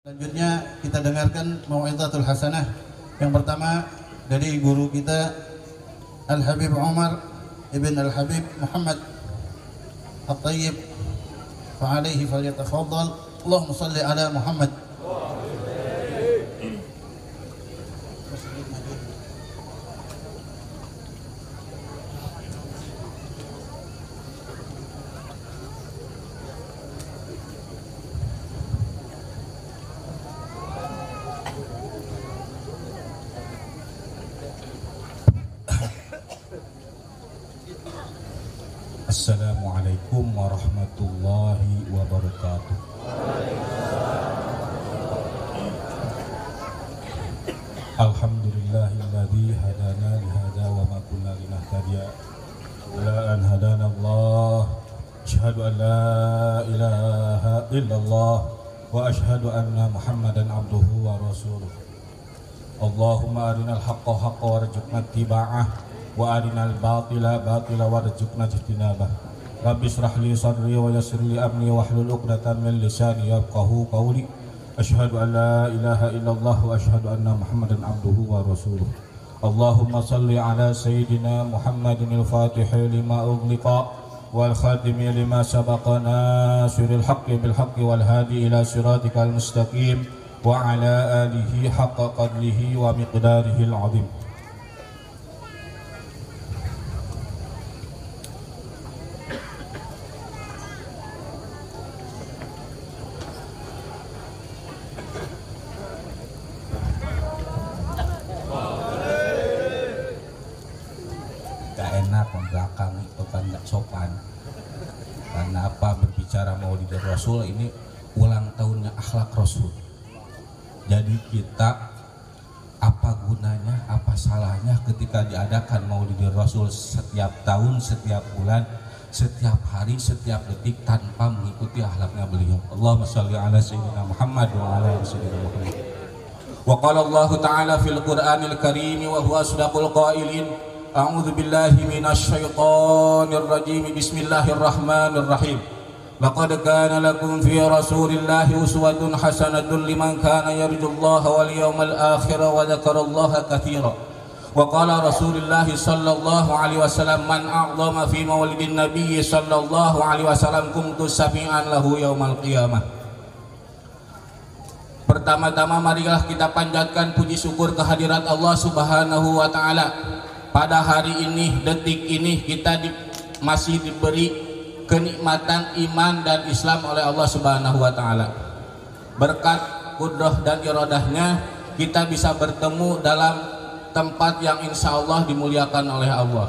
Selanjutnya kita dengarkan mau'izatul hasanah. Yang pertama dari guru kita Al-Habib Umar ibn Al-Habib Muhammad At-Tayyib, fa'alaihi falyatafaddal. Allahumma salli ala Muhammad. Assalamualaikum warahmatullahi wabarakatuh. Alhamdulillahilladzi hadana lihada wa ma kunna linahtadiya la an hadana Allah. Asyhadu an la ilaha illallah wa asyhadu anna Muhammadan abduhu wa rasuluh. Allahumma arinal haqqa haqqa warzuqna ittiba'ah wa arinal batila batila warzuqna ijtinabah. Rabbi shrah li sadri wa yassir li amri wahlul 'uqdatam min lisani yafqahu qawli. Asyhadu an la ilaha illallah wa asyhadu anna Muhammadan abduhu wa rasuluh. Allahumma salli ala sayyidina Muhammadin al-Fatih lima ughliqa wal khatimi lima sabaqa nasiril haqqi bil haqqi wal hadi ila siratikal mustaqim wa ala alihi haqqa qadrihi wa miqdarihi al-'azim. Belakang itu kan nggak sopan. Karena apa, berbicara Maulid Rasul ini ulang tahunnya akhlak Rasul. Jadi kita apa gunanya, apa salahnya ketika diadakan Maulid Rasul setiap tahun, setiap bulan, setiap hari, setiap detik tanpa mengikuti akhlaknya beliau. Allahumma shalli ala sayyidina Muhammad wa ala sayyidina Muhammad. Wa qala Allah Ta'ala fil Qur'anil Karim wa huwa asdaqul qailin. A'udzu billahi minasy syaithanir rajim. Bismillahirrahmanirrahim. Laqad kana lakum fi Rasulillahi uswatun hasanatun liman kana yarjullaha wal yawmal akhir wa dzakarallaha katsira. Wa qala Rasulullah sallallahu alaihi wasallam man a'zama fi maulidin nabiy sallallahu alaihi wasallam kuntu sami'an lahu yaumal qiyamah. Pertama-tama marilah kita panjatkan puji syukur kehadirat Allah Subhanahu wa taala. Pada hari ini, detik ini kita masih diberi kenikmatan iman dan Islam oleh Allah Subhanahu wa taala. Berkat kudrah dan iradahnya kita bisa bertemu dalam tempat yang insya Allah dimuliakan oleh Allah.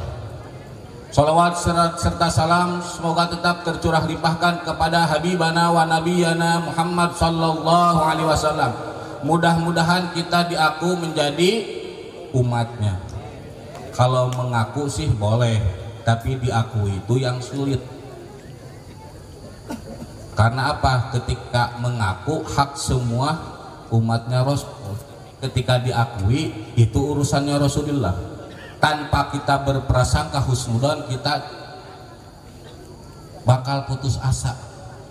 Salawat serta salam semoga tetap tercurah limpahkan kepada Habibana wa Nabiyana Muhammad sallallahu alaihi wasallam. Mudah-mudahan kita diaku menjadi umatnya. Kalau mengaku sih boleh, tapi diakui itu yang sulit. Karena apa? Ketika mengaku hak semua umatnya Rasul, ketika diakui itu urusannya Rasulullah. Tanpa kita berprasangka husnudzon, kita bakal putus asa.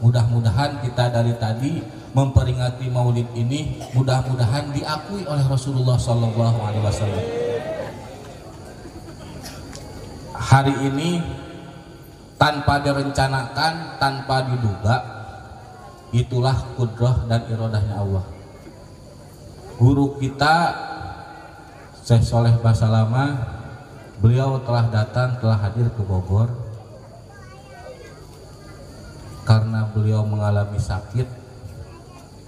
Mudah-mudahan kita dari tadi memperingati Maulid ini, mudah-mudahan diakui oleh Rasulullah Sallallahu Alaihi Wasallam. Hari ini tanpa direncanakan, tanpa diduga, itulah kudrah dan iradahnya Allah. Guru kita Syekh Soleh Basalama, beliau telah datang, telah hadir ke Bogor karena beliau mengalami sakit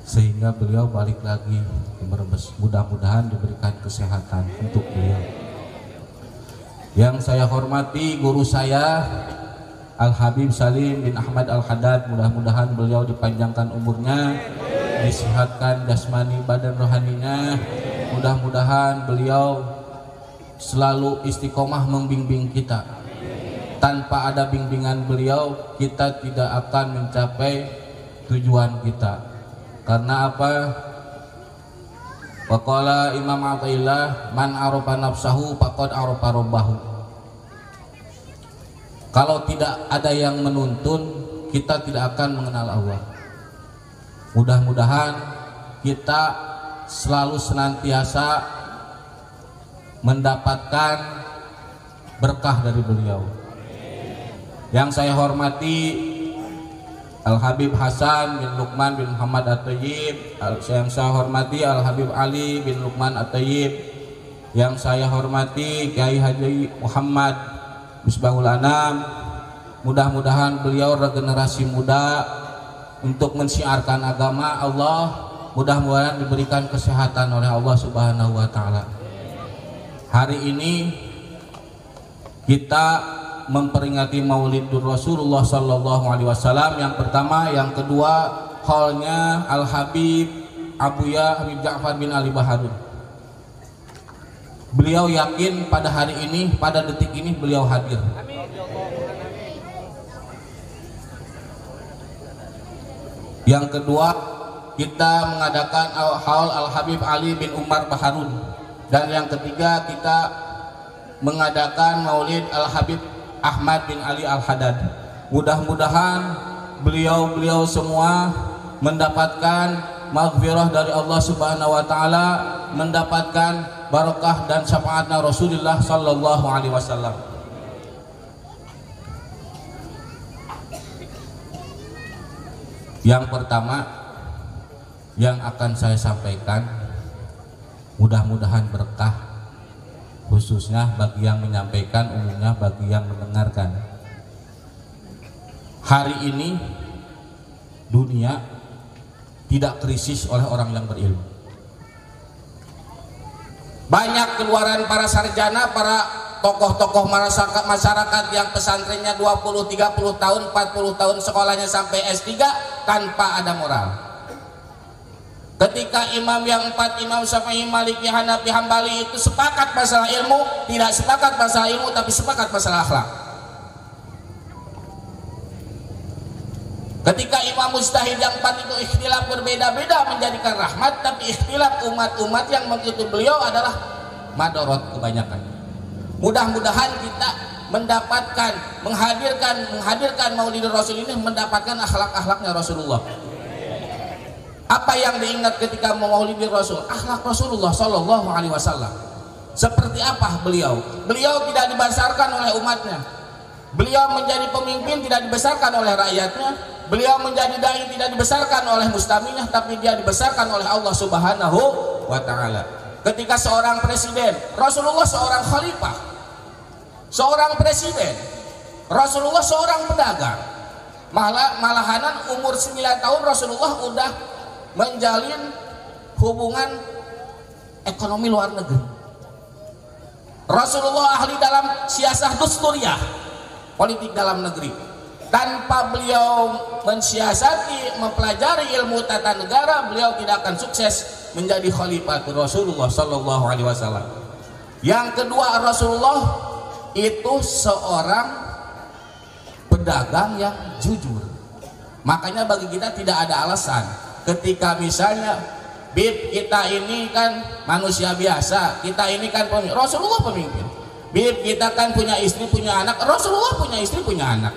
sehingga beliau balik lagi ke Brebes. Mudah-mudahan diberikan kesehatan untuk beliau. Yang saya hormati guru saya Al-Habib Salim bin Ahmad Al-Haddad, mudah-mudahan beliau dipanjangkan umurnya, disehatkan jasmani badan rohaninya, mudah-mudahan beliau selalu istiqomah membimbing kita. Tanpa ada bimbingan beliau kita tidak akan mencapai tujuan kita. Karena apa? Waqala Imam Athaillah man arafa nafsahu faqad arafa rabbahu. Kalau tidak ada yang menuntun, kita tidak akan mengenal Allah. Mudah-mudahan kita selalu senantiasa mendapatkan berkah dari beliau. Yang saya hormati Al-Habib Hasan bin Luqman bin Muhammad At-Tayyib, yang saya hormati Al-Habib Ali bin Luqman At-Tayyib, yang saya hormati Kiai Haji Muhammad Misbahul Anam. Mudah-mudahan beliau regenerasi muda untuk mensiarkan agama Allah, mudah-mudahan diberikan kesehatan oleh Allah Subhanahu wa taala. Hari ini kita memperingati Maulidur Rasulullah Sallallahu Alaihi Wasallam. Yang pertama, yang kedua, hallnya Al Habib Abuya Habib Ja'far bin Ali Baharun. Beliau yakin pada hari ini, pada detik ini beliau hadir. Yang kedua, kita mengadakan haul Al Habib Ali bin Umar Baharun. Dan yang ketiga, kita mengadakan Maulid Al Habib Ahmad bin Ali Al-Haddad. Mudah-mudahan beliau-beliau semua mendapatkan maghfirah dari Allah Subhanahu wa taala, mendapatkan barakah dan syafaatnya Rasulullah sallallahu alaihi wasallam. Yang pertama yang akan saya sampaikan, mudah-mudahan berkah, khususnya bagi yang menyampaikan, umumnya bagi yang mendengarkan. Hari ini dunia tidak krisis oleh orang yang berilmu. Banyak keluaran para sarjana, para tokoh-tokoh masyarakat yang pesantrennya 20, 30 tahun, 40 tahun sekolahnya sampai S3 tanpa ada moral. Ketika imam yang 4, Imam Syafi'i, Maliki, Hanafi, Hambali itu sepakat masalah ilmu, tidak sepakat masalah ilmu tapi sepakat masalah akhlak. Ketika imam mujtahid yang 4 itu ikhtilaf berbeda-beda menjadikan rahmat, tapi ikhtilaf umat-umat yang mengikuti beliau adalah madorot kebanyakan. Mudah-mudahan kita mendapatkan, menghadirkan Maulidur Rasul ini, mendapatkan akhlak-akhlaknya Rasulullah. Apa yang diingat ketika Maulidur Rasul? Akhlak Rasulullah Sallallahu Alaihi Wasallam. Seperti apa beliau? Beliau tidak dibesarkan oleh umatnya. Beliau menjadi pemimpin tidak dibesarkan oleh rakyatnya. Beliau menjadi dai tidak dibesarkan oleh mustaminya, tapi dia dibesarkan oleh Allah Subhanahu wa taala. Ketika seorang presiden, Rasulullah seorang khalifah. Seorang presiden, Rasulullah seorang pedagang. Malahanan umur 9 tahun Rasulullah udah menjalin hubungan ekonomi luar negeri. Rasulullah ahli dalam siasah dusturiyah, politik dalam negeri. Tanpa beliau mensiasati, mempelajari ilmu tata negara, beliau tidak akan sukses menjadi khalifah Rasulullah Sallallahu Alaihi Wasallam. Yang kedua, Rasulullah itu seorang pedagang yang jujur. Makanya bagi kita tidak ada alasan ketika misalnya Bib, kita ini kan manusia biasa, kita ini kan pemimpin, Rasulullah pemimpin. Bib, kita kan punya istri, punya anak, Rasulullah punya istri, punya anak.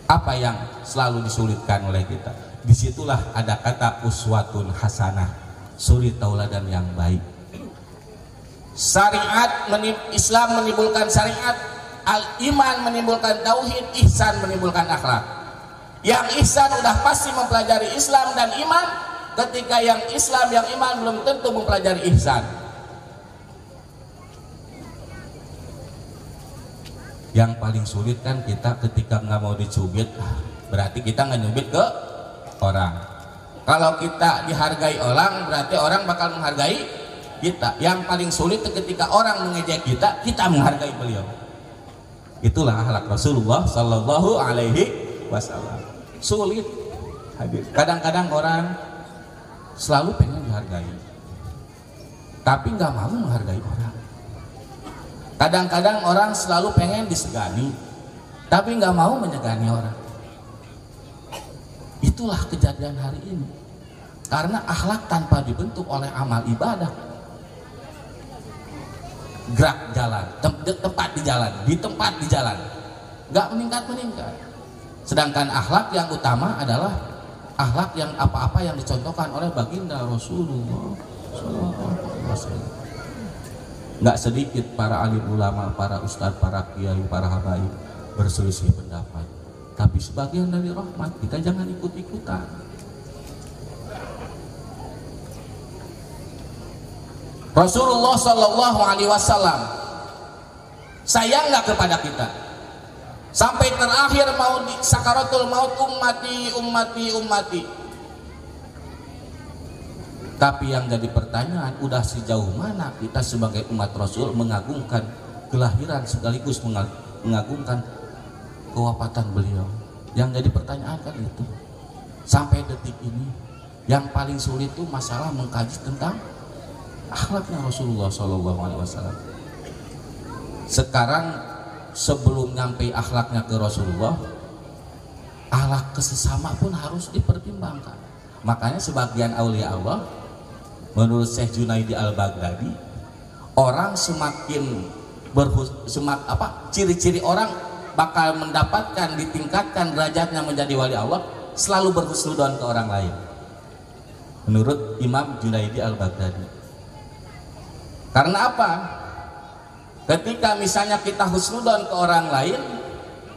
Apa yang selalu disulitkan oleh kita? Disitulah ada kata uswatun hasanah, suri tauladan yang baik. Syariat, Islam menimbulkan syariat, al-iman menimbulkan tauhid, ihsan menimbulkan akhlak. Yang ihsan udah pasti mempelajari Islam dan iman, ketika yang Islam, yang iman belum tentu mempelajari ihsan. Yang paling sulit kan kita ketika nggak mau dicubit, berarti kita nggak nyubit ke orang. Kalau kita dihargai orang, berarti orang bakal menghargai kita. Yang paling sulit ketika orang mengejek kita, kita menghargai beliau. Itulah akhlak Rasulullah Sallallahu Alaihi Wasallam. Sulit hadir. Kadang-kadang orang selalu pengen dihargai, tapi nggak mau menghargai orang. Kadang-kadang orang selalu pengen disegani, tapi nggak mau menyegani orang. Itulah kejadian hari ini. Karena akhlak tanpa dibentuk oleh amal ibadah, gerak jalan, tempat di jalan, nggak meningkat. Sedangkan akhlak yang utama adalah akhlak yang apa-apa yang dicontohkan oleh baginda Rasulullah SAW. Nggak sedikit para alim ulama, para ustadz, para kiai, para habaib berselisih pendapat, tapi sebagian dari rahmat kita jangan ikut-ikutan. Rasulullah Shallallahu Alaihi Wasallam sayang nggak kepada kita sampai terakhir mau di sakaratul maut, ummati. Tapi yang jadi pertanyaan, udah sejauh mana kita sebagai umat Rasul mengagungkan kelahiran sekaligus mengagungkan kewafatan beliau. Yang jadi pertanyaan kan itu. Sampai detik ini yang paling sulit itu masalah mengkaji tentang akhlaknya Rasulullah SAW. Sekarang sebelum nyampe akhlaknya ke Rasulullah, akhlak kesesama pun harus dipertimbangkan. Makanya sebagian aulia Allah, menurut Syekh Junaidi Al-Baghdadi, orang semakin ciri-ciri orang bakal mendapatkan, ditingkatkan derajatnya menjadi wali Allah, selalu berhusnudon ke orang lain. Menurut Imam Junaidi Al-Baghdadi. Karena apa? Ketika misalnya kita husnudon ke orang lain,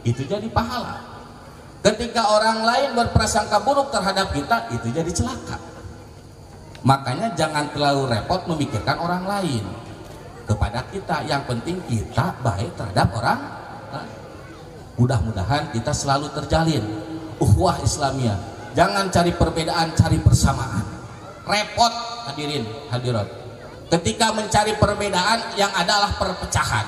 itu jadi pahala. Ketika orang lain berprasangka buruk terhadap kita, itu jadi celaka. Makanya jangan terlalu repot memikirkan orang lain kepada kita. Yang penting kita baik terhadap orang lain. Mudah-mudahan kita selalu terjalin ukhuwah Islamiyah. Jangan cari perbedaan, cari persamaan. Repot hadirin hadirat ketika mencari perbedaan, yang adalah perpecahan.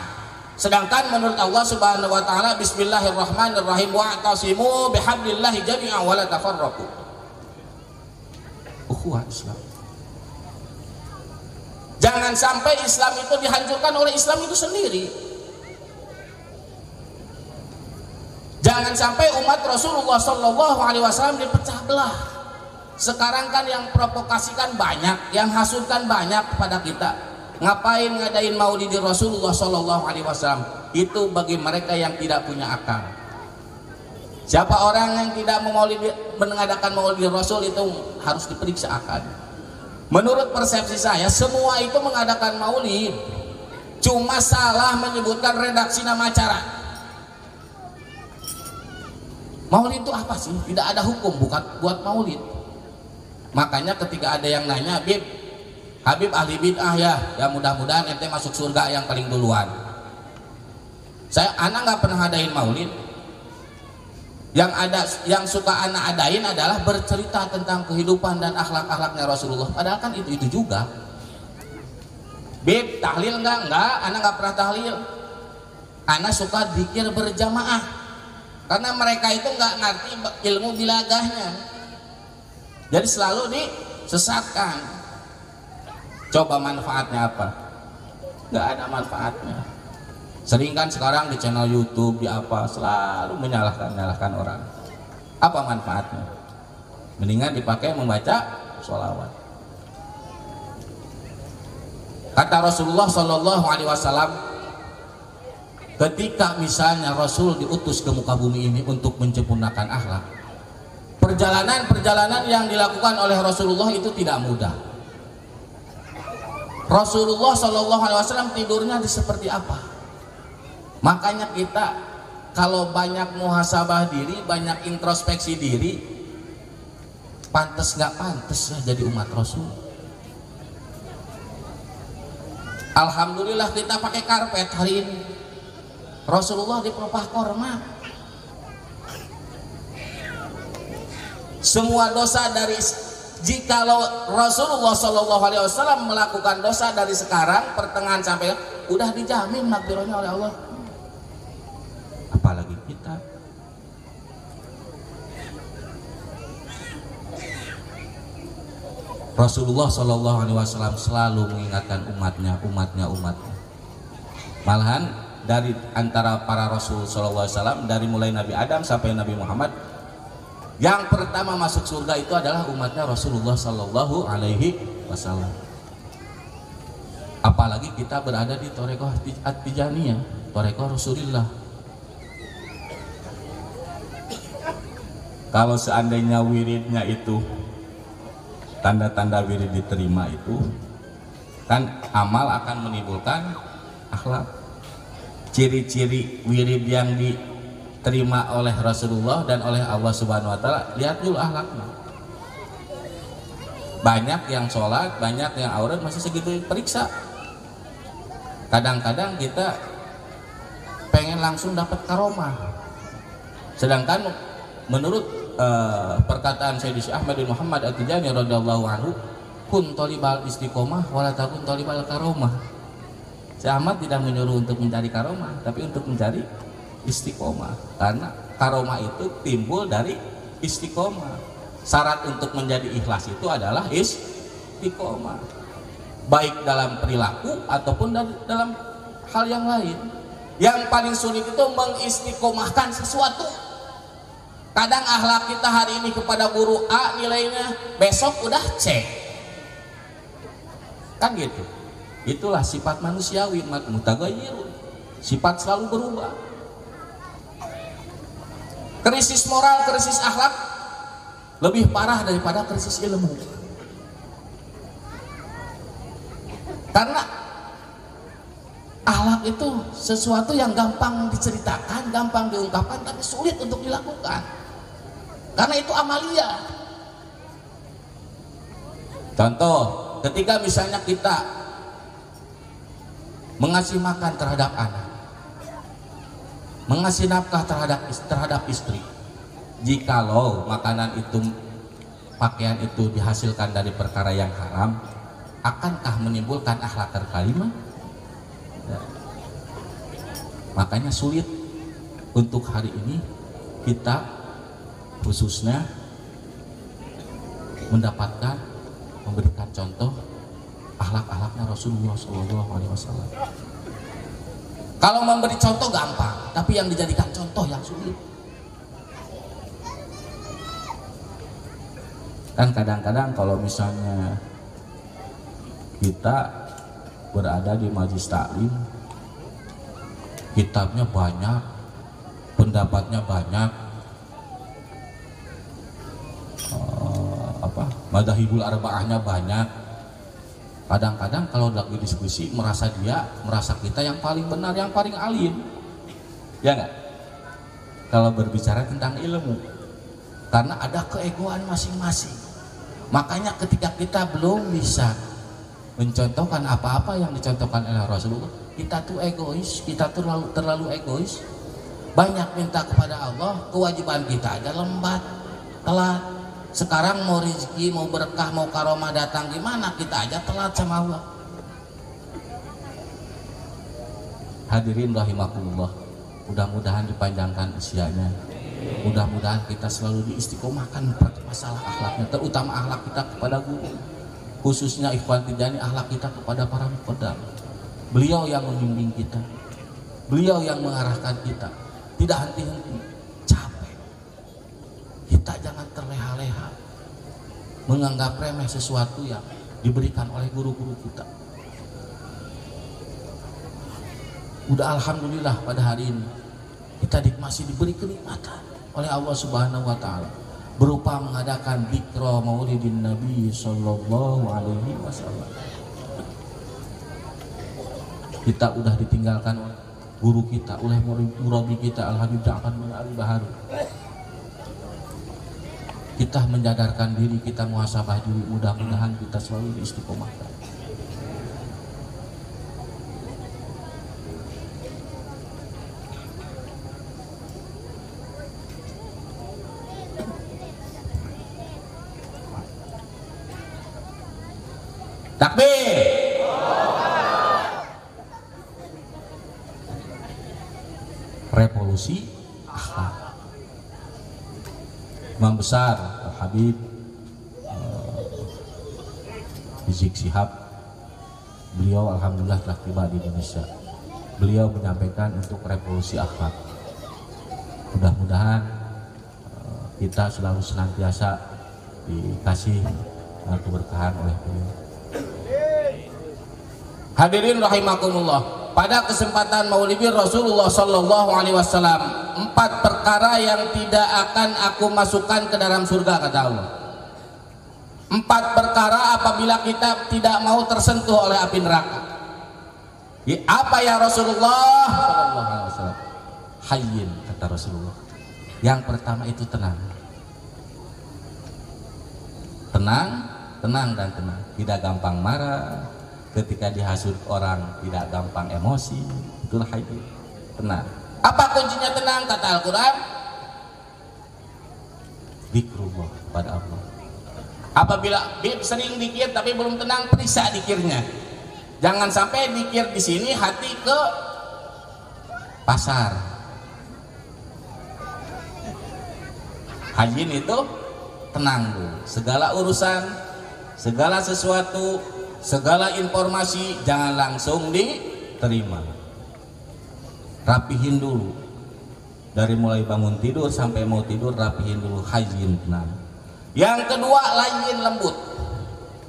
Sedangkan menurut Allah Subhanahu wa taala, bismillahirrahmanirrahim, wa'tasimu bihablillahi jami'an wa la tafarraqu. Ukhuwah Islam. Jangan sampai Islam itu dihancurkan oleh Islam itu sendiri. Jangan sampai umat Rasulullah Shallallahu Alaihi Wasallam dipecah belah. Sekarang kan yang provokasikan banyak, yang hasutkan banyak kepada kita. Ngapain ngadain maulid Rasulullah Shallallahu Alaihi Wasallam? Itu bagi mereka yang tidak punya akal. Siapa orang yang tidak mengadakan maulid Rasul itu harus diperiksa akal. Menurut persepsi saya, semua itu mengadakan maulid, cuma salah menyebutkan redaksi nama acara. Maulid itu apa sih? Tidak ada hukum buat maulid. Makanya ketika ada yang nanya, Habib ahli bid'ah ya mudah-mudahan ente masuk surga yang paling duluan. Anak nggak pernah adain maulid. Yang suka anak adain adalah bercerita tentang kehidupan dan akhlak-akhlaknya Rasulullah. Padahal kan itu juga. Bib, tahlil enggak? Anak nggak pernah tahlil. Anak suka zikir berjamaah. Karena mereka itu nggak ngerti ilmu bilagahnya. Jadi selalu disesatkan. Coba manfaatnya apa? Nggak ada manfaatnya. Sering kan sekarang di channel YouTube, di apa, selalu menyalahkan orang. Apa manfaatnya? Mendingan dipakai membaca sholawat. Kata Rasulullah Shallallahu Alaihi Wasallam, ketika misalnya Rasul diutus ke muka bumi ini untuk menyempurnakan akhlak, perjalanan yang dilakukan oleh Rasulullah itu tidak mudah. Rasulullah Shallallahu Alaihi Wasallam tidurnya seperti apa? Makanya kita kalau banyak muhasabah diri, banyak introspeksi diri, pantas nggak pantas ya jadi umat Rasul. Alhamdulillah kita pakai karpet hari ini. Rasulullah di pelepah korma. Semua dosa dari jikalau Rasulullah Shallallahu Alaihi Wasallam melakukan dosa dari sekarang pertengahan sampai udah dijamin makfirahnya oleh Allah. Apalagi kita. Rasulullah Shallallahu Alaihi Wasallam selalu mengingatkan umatnya. Malahan dari antara para Rasul Shallallahu Alaihi Wasallam, dari mulai Nabi Adam sampai Nabi Muhammad, yang pertama masuk surga itu adalah umatnya Rasulullah Shallallahu Alaihi Wasallam. Apalagi kita berada di Thariqah At-Tijaniyah, Thariqah Rasulillah. Kalau seandainya wiridnya itu tanda-tanda wirid diterima itu kan amal akan menimbulkan akhlak. Ciri-ciri wirid yang diterima oleh Rasulullah dan oleh Allah Subhanahu wa taala, lihat dulu akhlaknya. Banyak yang sholat, banyak yang aurat masih segitu periksa. Kadang-kadang kita pengen langsung dapat karomah, sedangkan menurut perkataan Sayyidi Syekh Ahmad bin Muhammad At-Tijani radhiyallahu anhu, kun thalibal istiqomah wala takun thalibal karomah. Syekh Ahmad tidak menyuruh untuk mencari karomah, tapi untuk mencari istiqomah, karena karomah itu timbul dari istiqomah. Syarat untuk menjadi ikhlas itu adalah istiqomah, baik dalam perilaku ataupun dalam hal yang lain. Yang paling sulit itu mengistiqomahkan sesuatu. Kadang akhlak kita hari ini kepada guru A nilainya, besok udah C, kan gitu. Itulah sifat manusiawi, mutaghayyirun, sifat selalu berubah. Krisis moral, krisis akhlak lebih parah daripada krisis ilmu, karena akhlak itu sesuatu yang gampang diceritakan, gampang diungkapkan, tapi sulit untuk dilakukan. Karena itu amalia. Contoh, ketika misalnya kita mengasih makan terhadap anak, mengasih nafkah terhadap istri, jikalau makanan itu, pakaian itu dihasilkan dari perkara yang haram, akankah menimbulkan akhlak karimah? Makanya sulit untuk hari ini kita khususnya memberikan contoh akhlak-akhlaknya Rasulullah SAW. Kalau memberi contoh gampang, tapi yang dijadikan contoh yang sulit. Kan kadang-kadang kalau misalnya kita berada di majelis taklim, kitabnya banyak, pendapatnya banyak, madhahibul arba'ahnya banyak. Kadang-kadang kalau lagi diskusi merasa kita yang paling benar, yang paling alim, ya nggak? Kalau berbicara tentang ilmu, karena ada keegoan masing-masing. Makanya ketika kita belum bisa mencontohkan apa-apa yang dicontohkan oleh Rasulullah, kita tuh egois, kita tuh terlalu egois. Banyak minta kepada Allah, kewajiban kita aja lembat, telat. Sekarang mau rezeki, mau berkah, mau karomah datang gimana, kita aja telat sama Allah. Hadirin rahimakumullah, mudah-mudahan dipanjangkan usianya, mudah-mudahan kita selalu diistiqomahkan masalah akhlaknya, terutama akhlak kita kepada guru, khususnya Ikhwan Tijani, akhlak kita kepada para muqaddam. Beliau yang membimbing kita, beliau yang mengarahkan kita, tidak henti-henti. Kita jangan terleha-leha menganggap remeh sesuatu yang diberikan oleh guru-guru kita. Udah alhamdulillah pada hari ini kita masih diberi kenikmatan oleh Allah Subhanahu wa taala berupa mengadakan dzikra Maulidin Nabi sallallahu alaihi wasallam. Kita udah ditinggalkan oleh guru kita, oleh murabi kita Al-Habib Ja'far bin Ali Baharu. Kita menjadarkan diri, kita muhasabah diri, mudah-mudahan kita selalu diistiqomahkan. Takbir. Revolusi akhlak. Imam besar Al-Habib Rizik Syihab, beliau alhamdulillah telah tiba di Indonesia. Beliau menyampaikan untuk revolusi akhlak. Mudah-mudahan kita selalu senantiasa dikasih keberkahan oleh beliau. Hadirin rahimakumullah, pada kesempatan Maulid Rasulullah sallallahu alaihi wasallam 4 perkara yang tidak akan aku masukkan ke dalam surga, kata Allah. 4 perkara apabila kita tidak mau tersentuh oleh api neraka. Apa ya Rasulullah sallallahu alaihi wasallam? Hayyin, kata Rasulullah. Yang pertama itu tenang. Tenang dan tenang. Tidak gampang marah. Ketika dihasut orang tidak gampang emosi. Itulah hayyin. Tenang. Apa kuncinya tenang, kata Al-Quran? Zikrullah, pada Allah. Apabila sering dikir tapi belum tenang, periksa dikirnya. Jangan sampai dikir di sini hati ke pasar. Hayyin itu tenang dulu. Segala urusan, segala sesuatu, segala informasi jangan langsung diterima. Rapihin dulu. Dari mulai bangun tidur sampai mau tidur, rapihin dulu. Hayyin, tenang. Yang kedua, layyin, lembut.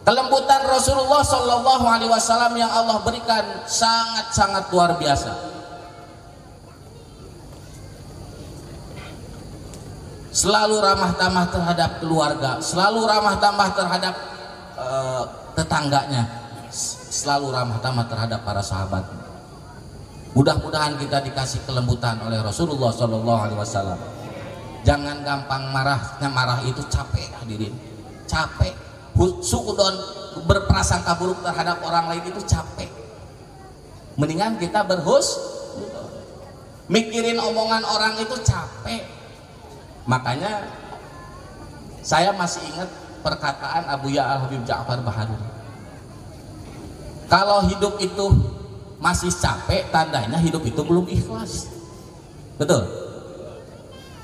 Kelembutan Rasulullah Shallallahu Alaihi Wasallam yang Allah berikan sangat-sangat luar biasa. Selalu ramah tamah terhadap keluarga, selalu ramah tamah terhadap tetangganya, selalu ramah tamah terhadap para sahabat. Mudah-mudahan kita dikasih kelembutan oleh Rasulullah Shallallahu Alaihi Wasallam. Jangan gampang marah itu capek, hadirin, capek. Suudon, berprasangka buruk terhadap orang lain itu capek. Mendingan kita mikirin omongan orang itu capek. Makanya saya masih ingat perkataan Abu Ya Al-Habib Ja'far Bahadur. Kalau hidup itu masih capek, tandanya hidup itu belum ikhlas. Betul?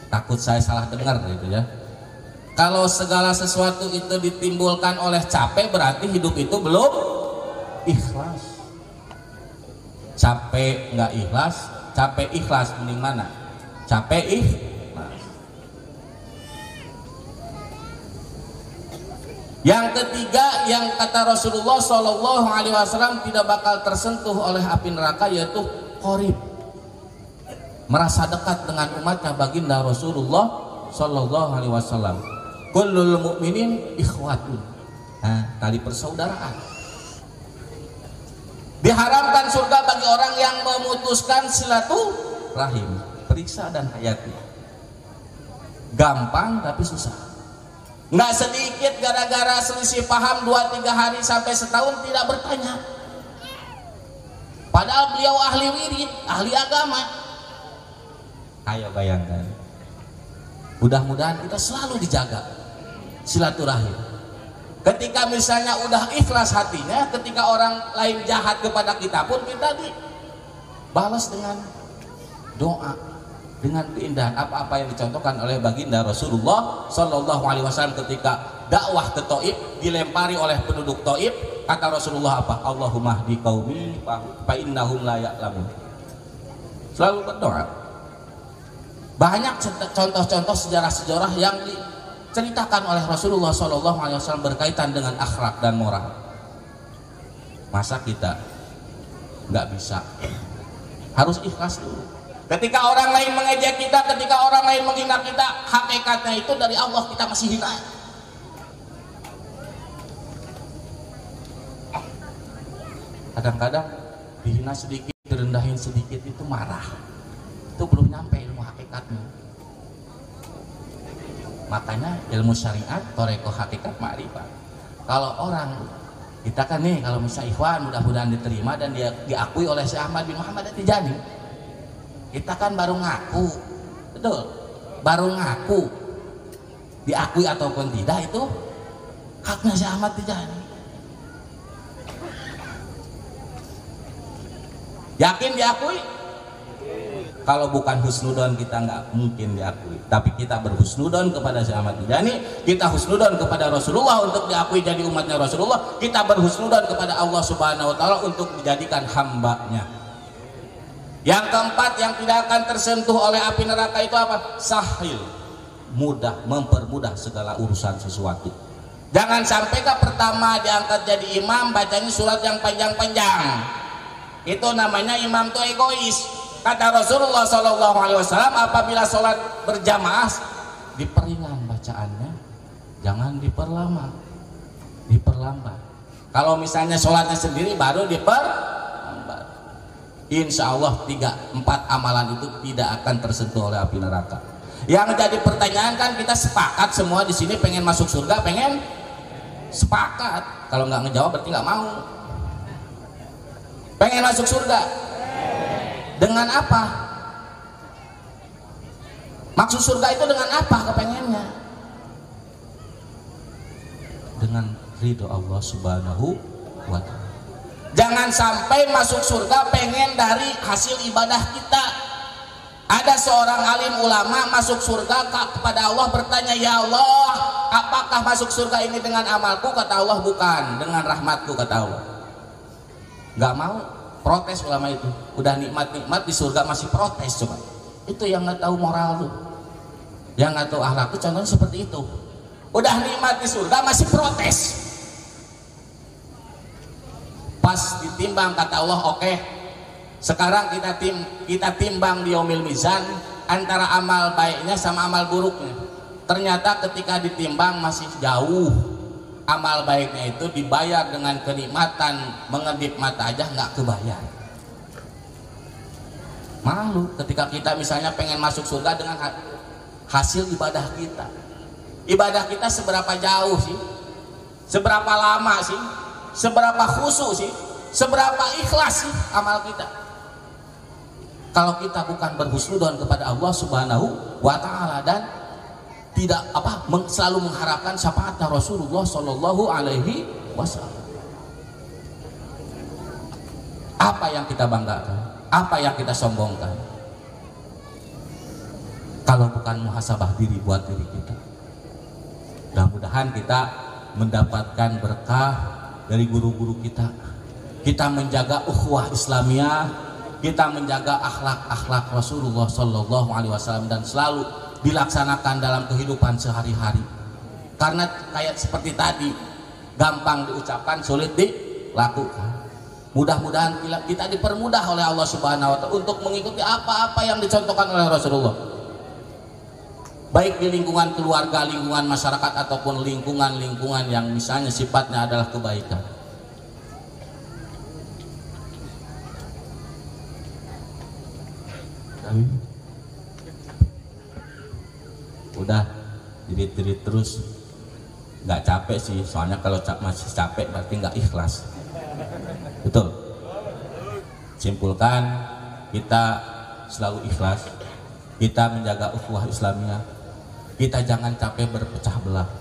Takut saya salah dengar gitu ya. Kalau segala sesuatu itu ditimbulkan oleh capek, berarti hidup itu belum ikhlas. Capek nggak ikhlas, capek ikhlas, mending mana? Capek ikhlas. Yang ketiga, yang kata Rasulullah Shallallahu Alaihi Wasallam tidak bakal tersentuh oleh api neraka, yaitu qorib, merasa dekat dengan umatnya baginda Rasulullah Shallallahu Alaihi Wasallam. Kullul mu'minin ikhwatun. Tali persaudaraan. Diharamkan surga bagi orang yang memutuskan silaturahim. Periksa dan hayati. Gampang tapi susah. Nggak sedikit gara-gara selisih paham 2-3 hari sampai setahun tidak bertanya. Padahal beliau ahli wirid, ahli agama. Ayo bayangkan. Mudah-mudahan kita selalu dijaga silaturahim. Ketika misalnya udah ikhlas hatinya, ketika orang lain jahat kepada kita pun kita dibalas dengan doa, dengan keindahan. Apa-apa yang dicontohkan oleh baginda Rasulullah Shallallahu Alaihi Wasallam ketika dakwah ke Taif, dilempari oleh penduduk Taif, kata Rasulullah apa? Allahumma hdi qaumi fa innahum la ya'lamun. Selalu berdoa. Banyak contoh-contoh sejarah-sejarah yang diceritakan oleh Rasulullah Shallallahu Alaihi Wasallam berkaitan dengan akhlak dan moral. Masa kita nggak bisa? Harus ikhlas dulu. Ketika orang lain mengejek kita, ketika orang lain menghina kita, hakikatnya itu dari Allah, kita masih hina. Kadang-kadang dihina sedikit, direndahin sedikit itu marah. Itu belum nyampe ilmu hakikatnya. Makanya ilmu syariat, toreko hakikat ma'rifat. Kalau orang kita kan nih, kalau misalnya ikhwan mudah-mudahan diterima dan dia diakui oleh Syekh Ahmad bin Muhammad At-Tijani. Kita kan baru ngaku, betul? Baru ngaku, diakui ataupun tidak itu haknya Syekh Ahmad Tijani. Yakin diakui? Kalau bukan husnudon kita nggak mungkin diakui. Tapi kita berhusnudon kepada Syekh Ahmad Tijani, kita husnudon kepada Rasulullah untuk diakui jadi umatnya Rasulullah, kita berhusnudon kepada Allah Subhanahu Wa Taala untuk dijadikan hambanya. Yang keempat yang tidak akan tersentuh oleh api neraka itu apa? Sahil, mudah, mempermudah segala urusan sesuatu. Jangan sampai pertama diangkat jadi imam bacanya surat yang panjang-panjang. Itu namanya imam tuh egois. kata Rasulullah SAW, apabila sholat berjamaah diperingan bacaannya, jangan diperlambat. Kalau misalnya sholatnya sendiri baru diperlambat. Insya Allah 3-4 amalan itu tidak akan tersentuh oleh api neraka. Yang jadi pertanyaan kan, kita sepakat semua di sini pengen masuk surga, pengen sepakat. Kalau nggak ngejawab berarti nggak mau. Pengen masuk surga dengan apa? Maksud surga itu dengan apa kepengennya? Dengan ridho Allah Subhanahu wa ta'ala. Jangan sampai masuk surga pengen dari hasil ibadah kita. Ada seorang alim ulama masuk surga kepada Allah bertanya, ya Allah, apakah masuk surga ini dengan amalku? Kata Allah, bukan, dengan rahmatku, kata Allah. Gak mau, protes ulama itu. Udah nikmat-nikmat di surga masih protes, coba. Itu yang gak tahu moral tuh, yang gak tahu akhlak tuh, contohnya seperti itu. Udah nikmat di surga masih protes. Pas ditimbang kata Allah, oke, sekarang kita timbang di yaumil mizan antara amal baiknya sama amal buruknya. Ternyata ketika ditimbang masih jauh. Amal baiknya itu dibayar dengan kenikmatan, mengedip mata aja nggak kebayar. Malu ketika kita misalnya pengen masuk surga dengan hasil ibadah kita. Ibadah kita seberapa jauh sih? Seberapa lama sih? Seberapa khusyuk sih? Seberapa ikhlas sih amal kita? Kalau kita bukan berhusnudzon kepada Allah Subhanahu wa ta'ala dan tidak selalu mengharapkan syafaatnya Rasulullah Shallallahu Alaihi Wasallam. Apa yang kita banggakan? Apa yang kita sombongkan? Kalau bukan muhasabah diri buat diri kita. Mudah-mudahan kita mendapatkan berkah dari guru-guru kita. Kita menjaga ukhuwah Islamiyah, kita menjaga akhlak-akhlak Rasulullah Shallallahu Alaihi Wasallam dan selalu dilaksanakan dalam kehidupan sehari-hari. Karena kayak seperti tadi, gampang diucapkan, sulit dilakukan. Mudah-mudahan kita dipermudah oleh Allah Subhanahu wa ta'ala untuk mengikuti apa-apa yang dicontohkan oleh Rasulullah. Baik di lingkungan keluarga, lingkungan masyarakat ataupun lingkungan-lingkungan yang misalnya sifatnya adalah kebaikan. Udah dirit-dirit terus, nggak capek sih, soalnya kalau masih capek berarti nggak ikhlas. Betul. Simpulkan, kita selalu ikhlas, kita menjaga ukhuwah Islamiyah, kita jangan capek berpecah belah.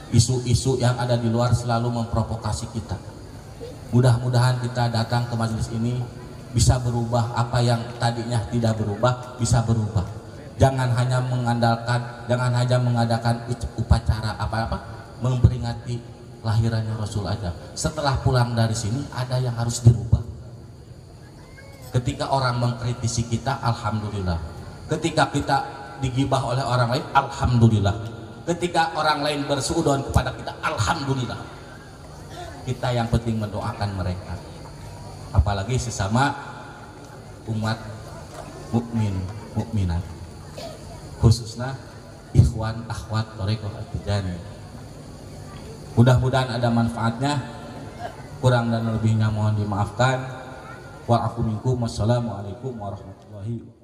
Isu-isu yang ada di luar selalu memprovokasi kita. Mudah-mudahan kita datang ke majelis ini bisa berubah, apa yang tadinya tidak berubah bisa berubah. Jangan hanya mengadakan upacara memperingati lahirannya Rasul aja. Setelah pulang dari sini ada yang harus dirubah. Ketika orang mengkritisi kita, alhamdulillah. Ketika kita digibah oleh orang lain, alhamdulillah. Ketika orang lain bersuudzon kepada kita, alhamdulillah. Kita yang penting mendoakan mereka. Apalagi sesama umat mukminat. Khususnya ikhwan akhwat thariqah at-tijaniyah. Mudah-mudahan ada manfaatnya. Kurang dan lebihnya mohon dimaafkan. Wa aku minkum. Wassalamualaikum warahmatullahi wabarakatuh.